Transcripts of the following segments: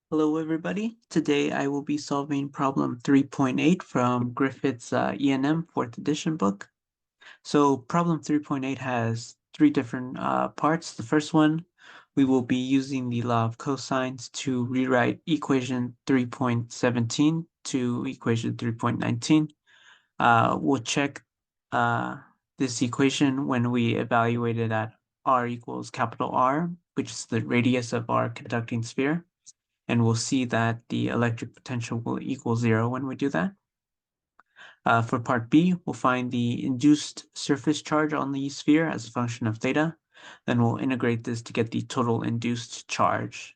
Hello, everybody. Today I will be solving problem 3.8 from Griffiths E&M 4th edition book. So problem 3.8 has three different parts. The first one, we will be using the law of cosines to rewrite equation 3.17 to equation 3.19. We'll check uh, this equation when we evaluate it at r equals capital R, which is the radius of our conducting sphere. And we'll see that the electric potential will equal 0 when we do that. For part B, we'll find the induced surface charge on the sphere as a function of theta. Then we'll integrate this to get the total induced charge.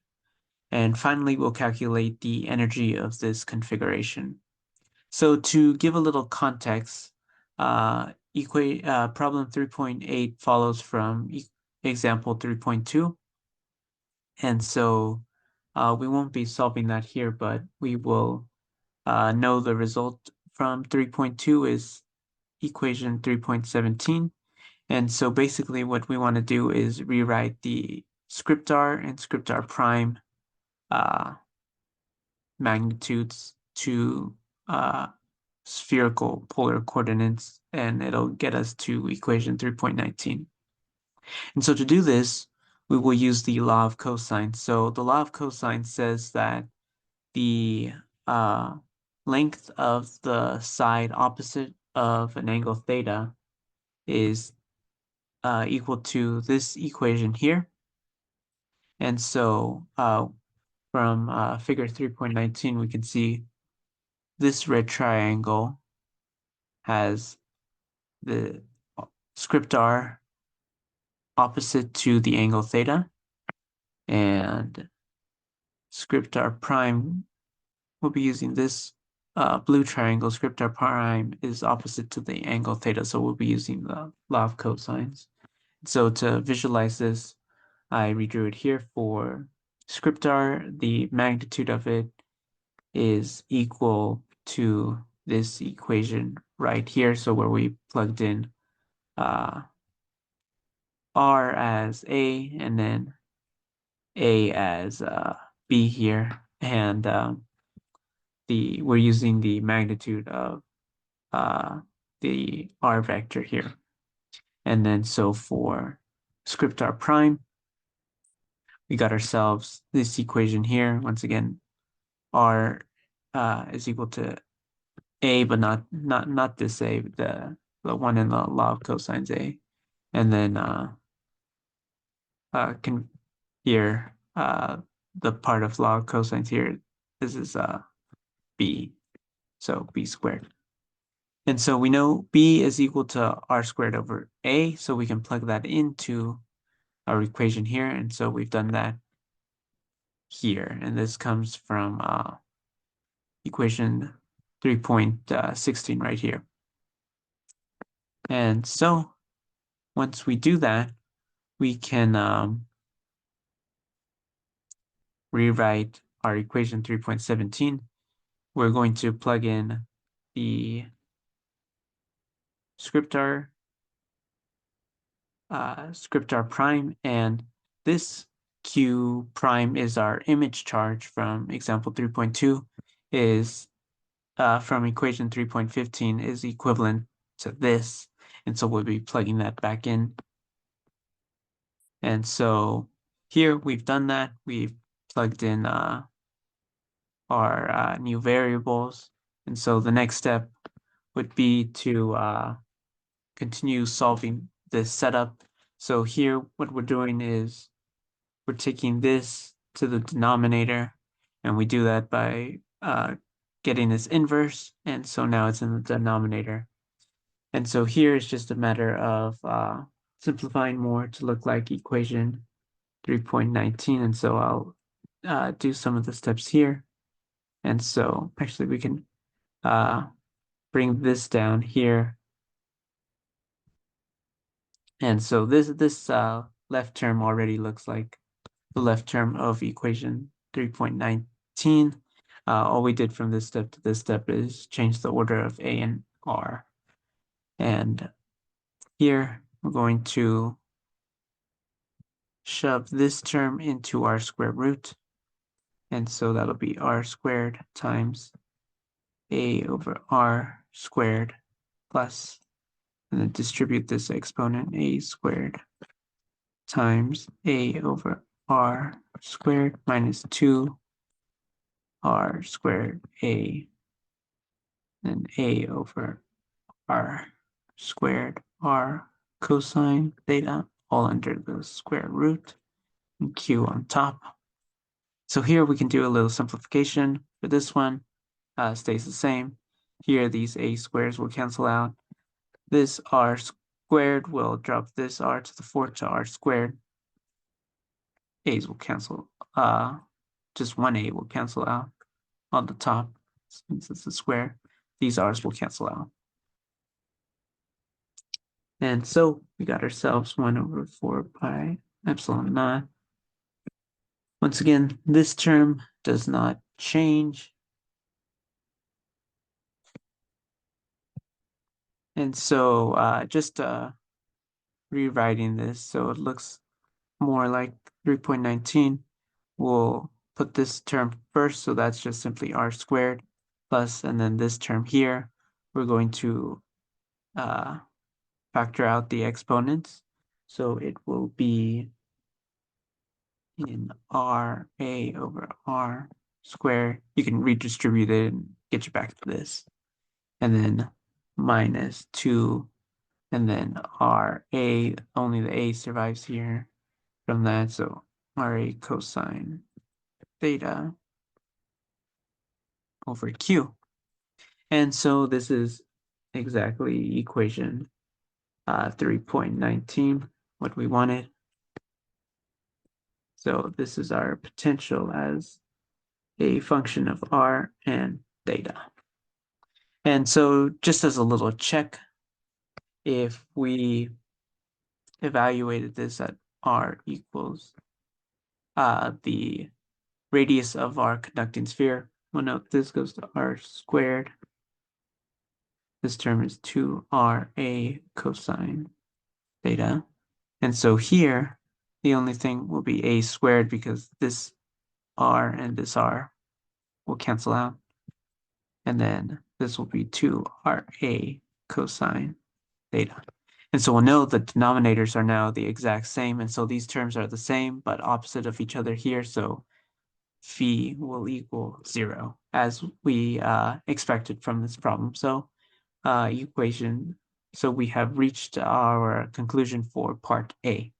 And finally, we'll calculate the energy of this configuration. So to give a little context, problem 3.8 follows from example 3.2. And so we won't be solving that here, but we will know the result from 3.2 is equation 3.17. And so basically what we want to do is rewrite the script r and script r prime magnitudes to spherical polar coordinates, and it'll get us to equation 3.19. And so to do this, we will use the law of cosine. So the law of cosine says that the length of the side opposite of an angle theta is equal to this equation here. And so from figure 3.19, we can see this red triangle has the script r opposite to the angle theta, and script r prime will be using this blue triangle. Script r prime is opposite to the angle theta, so we'll be using the law of cosines. So to visualize this, I redrew it here for script r. The magnitude of it is equal to this equation right here. So where we plugged in r as a and then a as b here, and we're using the magnitude of the r vector here. And then so for script r prime, we got ourselves this equation here. Once again, r is equal to a, but not this a, the one in the law of cosines a. And then can here the part of law of cosines here, this is b, so b squared. And so we know b is equal to r squared over a, so we can plug that into our equation here. And so we've done that here. And this comes from equation 3.16 right here. And so once we do that, we can rewrite our equation 3.17. We're going to plug in the script r prime, and this q prime is our image charge from example 3.2, is from equation 3.15 is equivalent to this. And so we'll be plugging that back in. And so here we've done that. We've plugged in our new variables. And so the next step would be to continue solving this setup. So here what we're doing is we're taking this to the denominator, and we do that by getting this inverse. And so now it's in the denominator. And so here it's just a matter of simplifying more to look like equation 3.19. And so I'll do some of the steps here. And so actually we can bring this down here. And so this left term already looks like the left term of equation 3.19. All we did from this step to this step is change the order of a and r. And here we're going to shove this term into our square root. And so that'll be r squared times a over r squared plus, and then distribute this exponent, a squared times a over r squared minus 2 r squared a, and a over r squared r cosine theta, all under the square root, and q on top. So here we can do a little simplification. For this one, stays the same. Here, these a squares will cancel out. This r squared will drop this r to the 4th to r squared. A's will cancel. Just one a will cancel out on the top, since it's a square. These r's will cancel out. And so we got ourselves 1 over 4 pi epsilon naught. Once again, this term does not change. And so just rewriting this so it looks more like 3.19, we'll put this term first, so that's just simply r squared plus, and then this term here, we're going to factor out the exponents. So it will be in r a over r squared. You can redistribute it and get you back to this. And then minus 2, and then r a, only the a survives here from that, so ra cosine theta over q. And so this is exactly equation 3.19, what we wanted. So this is our potential as a function of r and theta. And so just as a little check, if we evaluated this at r equals the radius of our conducting sphere, well, note this goes to r squared. This term is 2ra cosine theta. And so here, the only thing will be a squared because this r and this r will cancel out. And then this will be 2ra cosine theta. And so we'll know the denominators are now the exact same. And so these terms are the same, but opposite of each other here. So phi will equal 0, as we expected from this problem. So equation, so we have reached our conclusion for part A.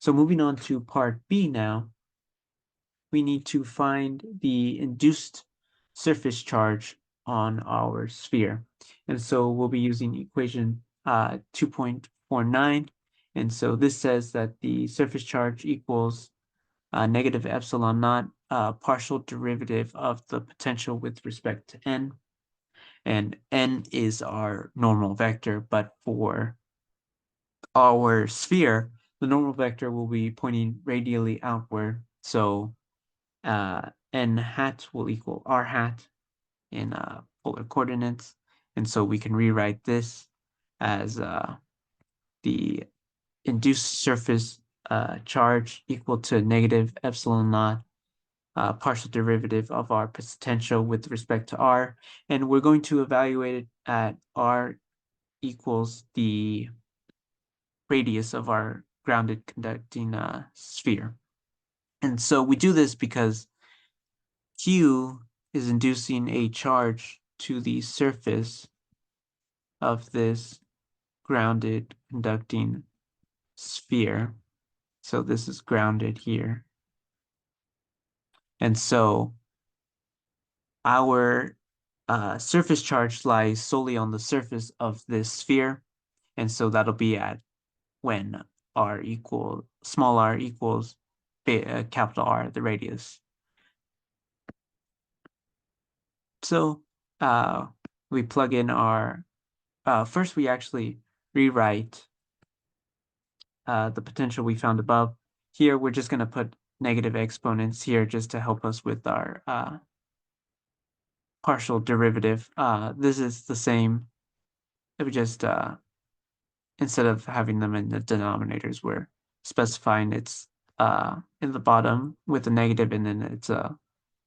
So moving on to part B now, we need to find the induced surface charge on our sphere. And so we'll be using equation 2.49. And so this says that the surface charge equals negative epsilon naught, partial derivative of the potential with respect to n. And n is our normal vector, but for our sphere, the normal vector will be pointing radially outward. So n hat will equal r hat in polar coordinates. And so we can rewrite this as the induced surface charge equal to negative epsilon naught, partial derivative of our potential with respect to r. And we're going to evaluate it at r equals the radius of our grounded conducting sphere. And so we do this because Q is inducing a charge to the surface of this grounded conducting sphere. So this is grounded here. And so our surface charge lies solely on the surface of this sphere. And so that'll be at when small r equals capital R, the radius. So we plug in our, first we actually rewrite the potential we found above. Here we're just going to put negative exponents here just to help us with our partial derivative. This is the same. We just, instead of having them in the denominators, we're specifying it's in the bottom with a negative, and then it's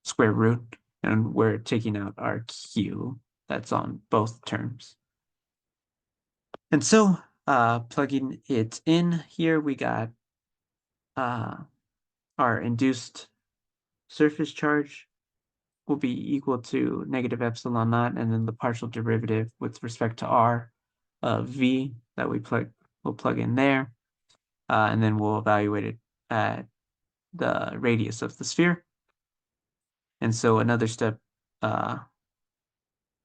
square root, and we're taking out our q that's on both terms. And so plugging it in here, we got our induced surface charge will be equal to negative epsilon naught, and then the partial derivative with respect to r of v that we'll plug in there, and then we'll evaluate it at the radius of the sphere. And so another step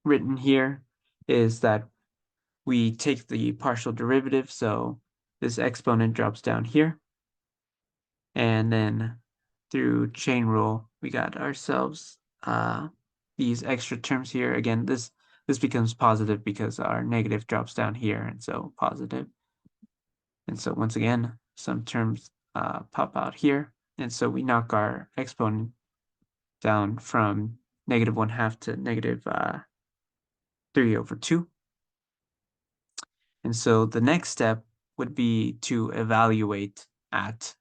written here is that we take the partial derivative, so this exponent drops down here, and then through chain rule, we got ourselves these extra terms here. Again, this becomes positive because our negative drops down here, and so positive. And so once again, some terms pop out here, and so we knock our exponent down from negative 1/2 to negative 3/2. And so the next step would be to evaluate at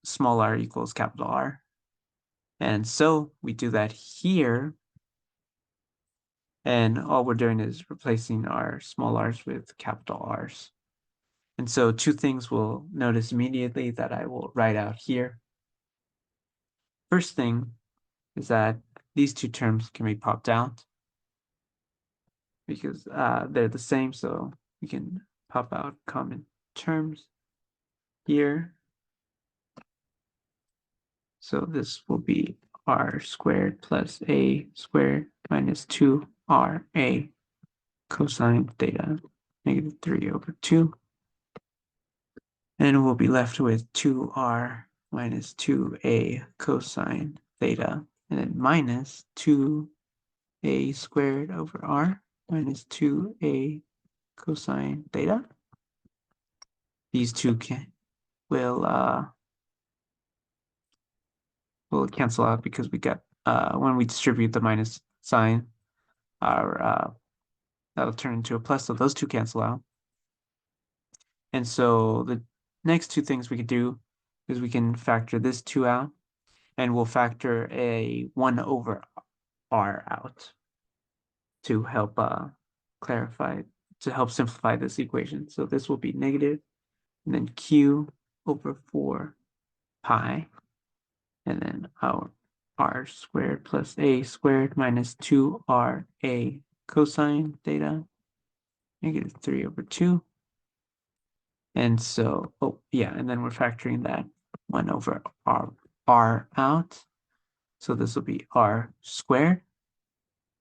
small r equals capital R. And so we do that here. And all we're doing is replacing our small r's with capital R's. And so two things we'll notice immediately that I will write out here. First thing is that these two terms can be popped out because they're the same, so we can pop out common terms here. So this will be r squared plus a squared minus 2ra cosine theta negative 3/2. And we'll be left with 2r minus 2a cosine theta, and then minus 2a squared over r minus 2a cosine theta. These two will cancel out because we got when we distribute the minus sign, our that'll turn into a plus, so those two cancel out. And so the next two things we could do is we can factor this 2 out, and we'll factor a 1/r out to help clarify, to help simplify this equation. So this will be negative, and then q over 4 pi, and then our r squared plus a squared minus 2ra cosine theta negative 3/2. And so, and then we're factoring that 1/r out. So this will be r squared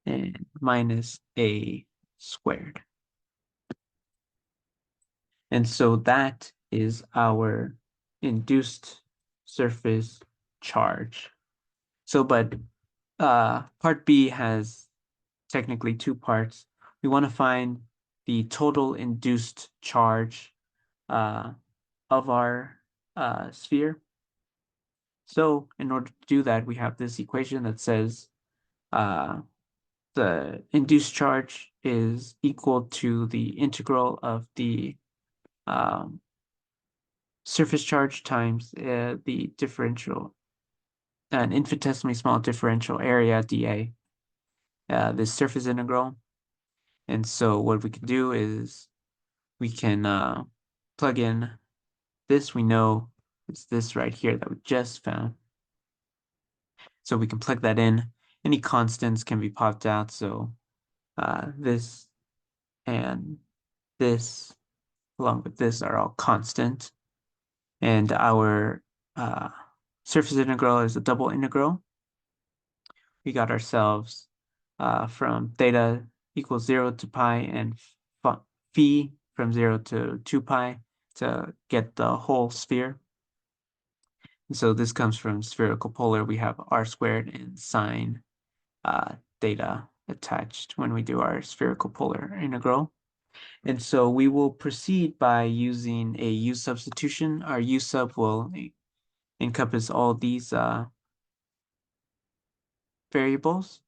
and minus a squared. And so that is our induced surface charge. So, but part B has technically two parts. We want to find the total induced charge of our sphere. So in order to do that, we have this equation that says the induced charge is equal to the integral of the surface charge times the differential, an infinitesimally small differential area dA, this surface integral. And so what we can do is we can plug in this. We know it's this right here that we just found. So we can plug that in. Any constants can be popped out. So this and this along with this are all constant. And our surface integral is a double integral. We got ourselves from theta equals 0 to pi and phi from 0 to 2 pi to get the whole sphere. And so this comes from spherical polar. We have r squared and sine theta attached when we do our spherical polar integral. And so we will proceed by using a u substitution. Our u sub will encompass all these variables,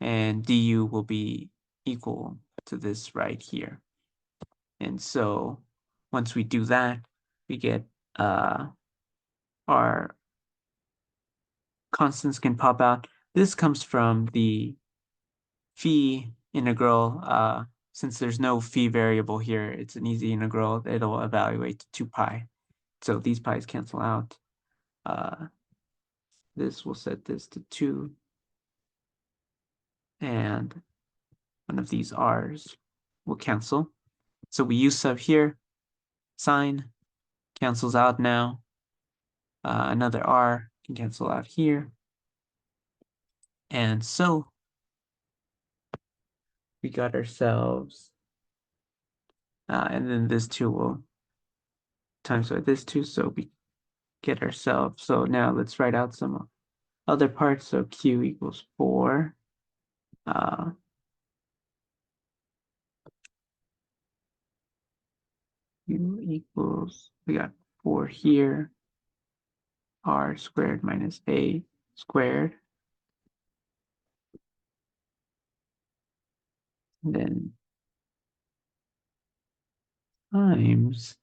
and du will be equal to this right here. And so once we do that, we get our constants can pop out. This comes from the phi integral. Since there's no phi variable here, it's an easy integral. It'll evaluate to 2 pi. So these pi's cancel out. This will set this to 2. And one of these r's will cancel. So we use sub here. Sine cancels out now. Another r can cancel out here. And so we got ourselves, and then this 2 will times by this 2, so we get ourselves. So now let's write out some other parts. So q equals 4. Q equals, we got 4 here, r squared minus a squared. And then times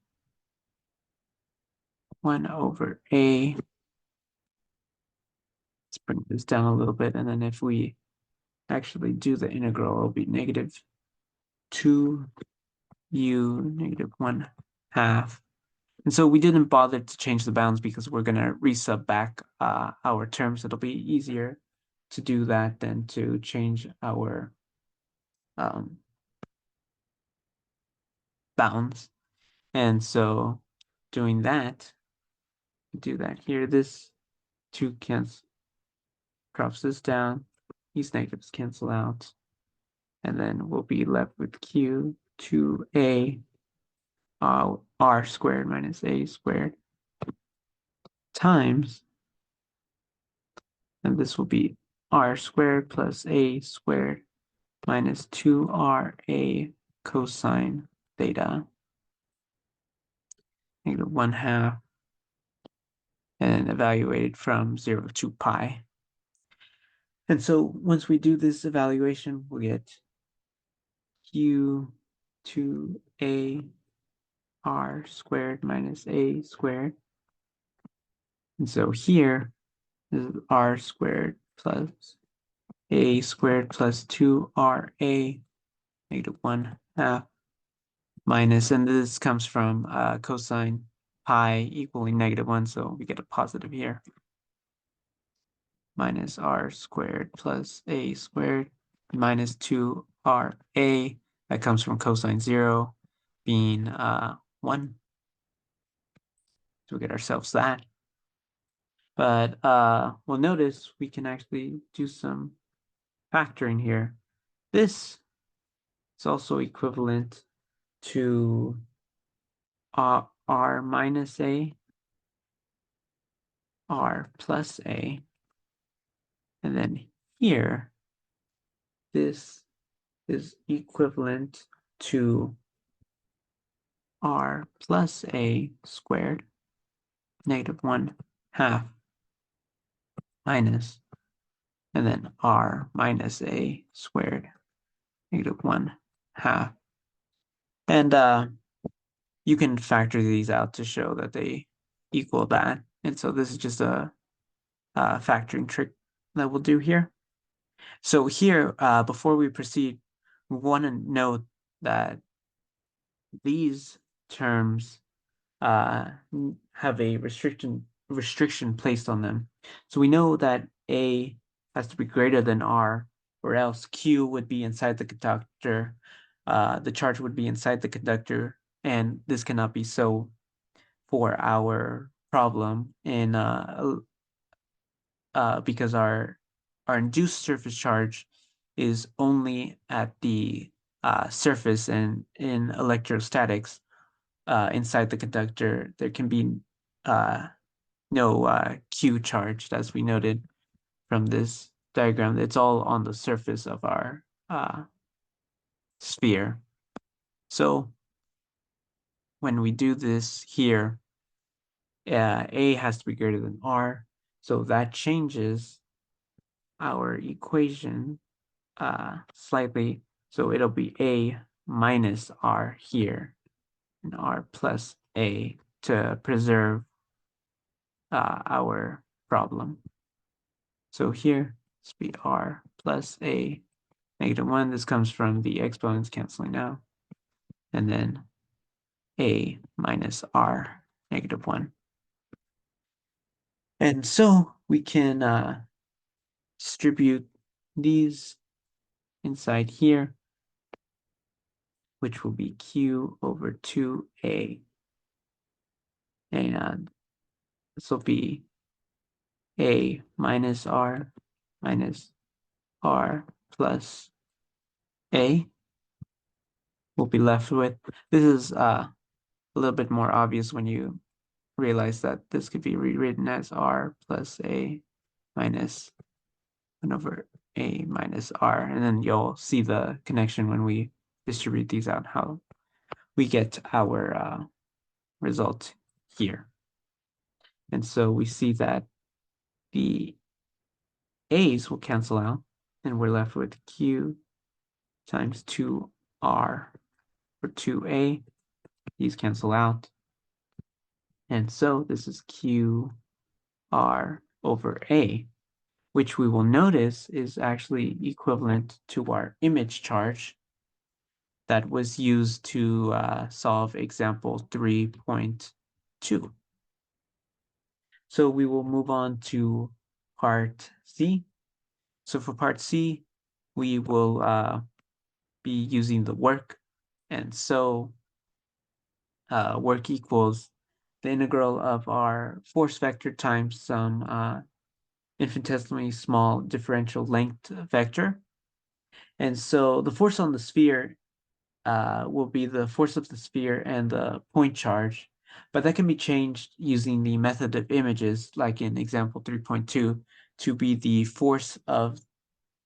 1 over a. Let's bring this down a little bit. And then if we actually do the integral, it'll be negative 2u negative 1/2. And so we didn't bother to change the bounds because we're going to resub back our terms. It'll be easier to do that than to change our bounds. And so doing that, do that here. This 2 drops this down. These negatives cancel out. And then we'll be left with q 2a r squared minus a squared times, and this will be r squared plus a squared minus 2ra cosine theta negative 1/2, and evaluated from 0 to 2 pi. And so once we do this evaluation, we'll get q 2a r squared minus a squared. And so here is r squared plus a squared plus 2ra negative 1/2 minus, and this comes from cosine pi equaling -1, so we get a positive here, minus r squared plus a squared minus 2ra. That comes from cosine 0 being 1. So we get ourselves that. But we'll notice we can actually do some factoring here. This is also equivalent to r minus a, r plus a. And then here, this is equivalent to r plus a squared negative 1/2 minus, and then r minus a squared negative 1/2. And you can factor these out to show that they equal that. And so this is just a factoring trick that we'll do here. So here, before we proceed, we want to note that these terms have a restriction placed on them. So we know that A has to be greater than R, or else Q would be inside the conductor. The charge would be inside the conductor, and this cannot be so for our problem in because our induced surface charge is only at the surface, and in electrostatics, inside the conductor, there can be no Q charged, as we noted from this diagram. It's all on the surface of our sphere. So when we do this here, A has to be greater than R, so that changes our equation slightly. So it'll be A minus R here, and R plus A to preserve our problem. So here, this will be r plus a negative 1. This comes from the exponents canceling out. And then a minus r negative 1. And so we can distribute these inside here, which will be q over 2a. And this will be a minus r plus a. We'll be left with. This is a little bit more obvious when you realize that this could be rewritten as r plus a minus 1 over a minus r. And then you'll see the connection when we distribute these out, how we get our result here. And so we see that the a's will cancel out, and we're left with q times 2r for 2a. These cancel out. And so this is q r over a, which we will notice is actually equivalent to our image charge that was used to solve example 3.2. So we will move on to part C. So for part C, we will be using the work. And so work equals the integral of our force vector times some infinitesimally small differential length vector. And so the force on the sphere will be the force of the sphere and the point charge, but that can be changed using the method of images, like in example 3.2, to be the force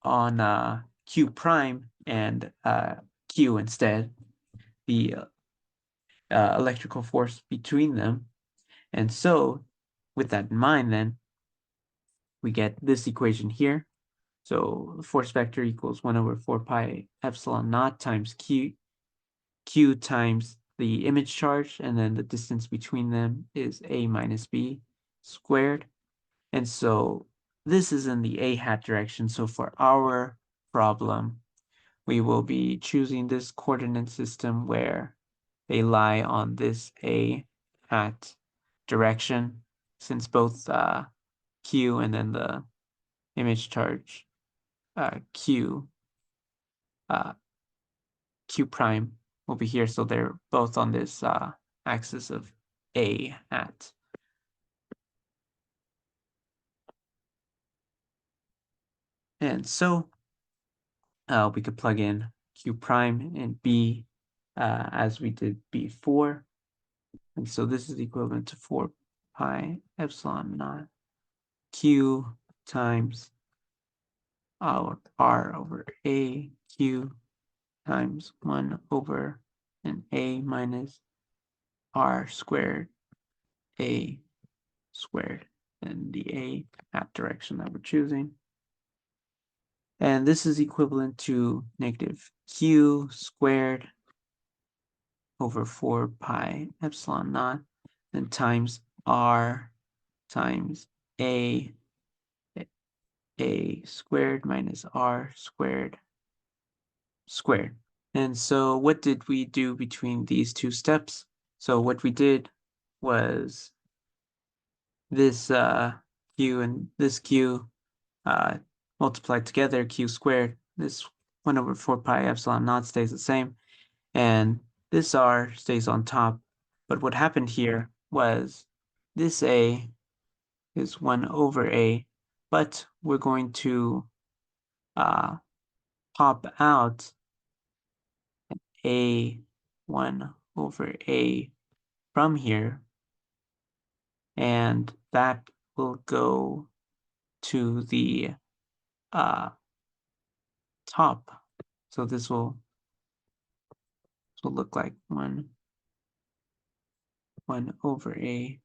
on q prime and q instead, the electrical force between them. And so with that in mind, then we get this equation here. So the force vector equals 1 over 4 pi epsilon naught times q times the image charge, and then the distance between them is a minus b squared. And so this is in the a hat direction. So for our problem, we will be choosing this coordinate system where they lie on this a hat direction, since both q and then the image charge q prime will be here, so they're both on this axis of a hat. And so we could plug in q prime and b as we did before. And so this is equivalent to 4 pi epsilon naught q times our r over a q times 1 over an a minus r squared a squared in the a hat direction that we're choosing. And this is equivalent to negative q squared over 4 pi epsilon naught, then times r times a squared minus r squared squared. And so what did we do between these two steps? So what we did was this q and this q multiplied together, q squared. This 1 over 4 pi epsilon naught stays the same, and this r stays on top. But what happened here was this a is 1 over a, but we're going to pop out a 1 over a from here, and that will go to the top. So this will look like 1 over a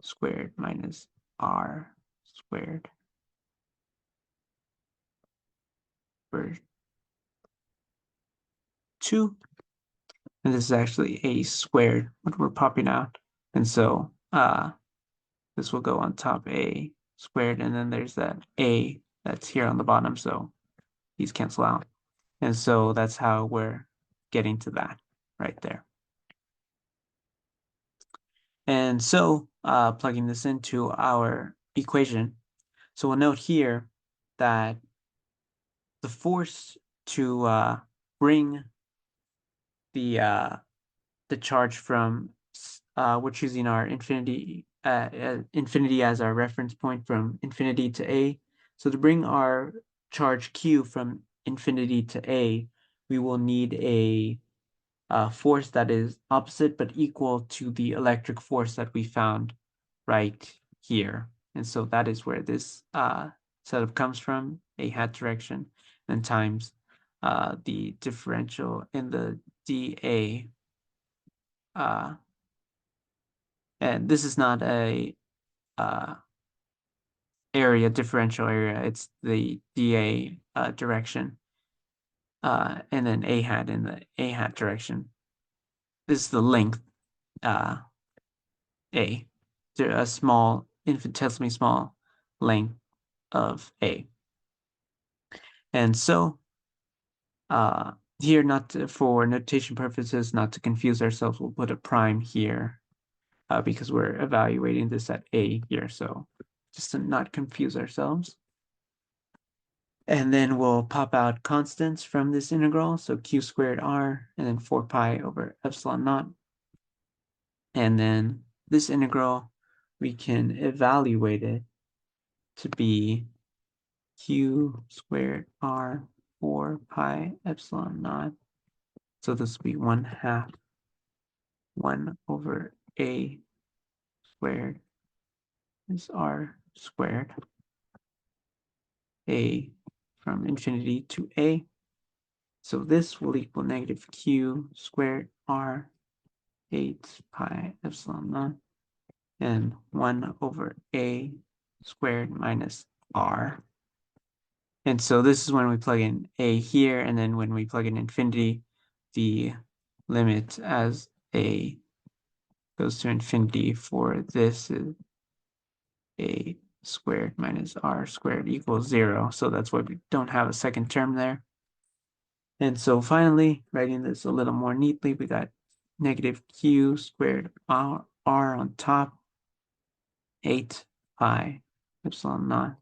squared minus r squared over 2. And this is actually a squared, what we're popping out. And so this will go on top a squared, and then there's that a that's here on the bottom, so these cancel out. And so that's how we're getting to that right there. And so plugging this into our equation, so we'll note here that the force to bring the charge from we're choosing our infinity as our reference point from infinity to A. So to bring our charge Q from infinity to A, we will need a force that is opposite but equal to the electric force that we found right here. And so that is where this setup comes from, a hat direction, and times the differential in the dA. And this is not a differential area, it's the dA direction. And then a hat in the a hat direction. This is the length a small, infinitesimally small length of a. And so here, for notation purposes, not to confuse ourselves, we'll put a prime here because we're evaluating this at a here, so just to not confuse ourselves. And then we'll pop out constants from this integral, so q squared r, and then 4 pi over epsilon naught. And then this integral, we can evaluate it to be q squared r 4 pi epsilon naught. So this will be 1/2 1 over a squared is r squared. A from infinity to a. So this will equal negative q squared r 8 pi epsilon naught and 1 over a squared minus r. And so this is when we plug in a here, and then when we plug in infinity, the limit as a goes to infinity for this is a squared minus r squared equals 0. So that's why we don't have a second term there. And so finally, writing this a little more neatly, we got negative q squared r on top, 8 pi epsilon naught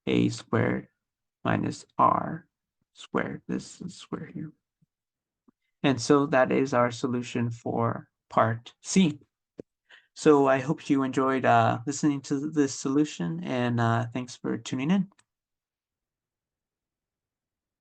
a squared minus r squared. This is square here. And so that is our solution for part C. So I hope you enjoyed listening to this solution, and thanks for tuning in.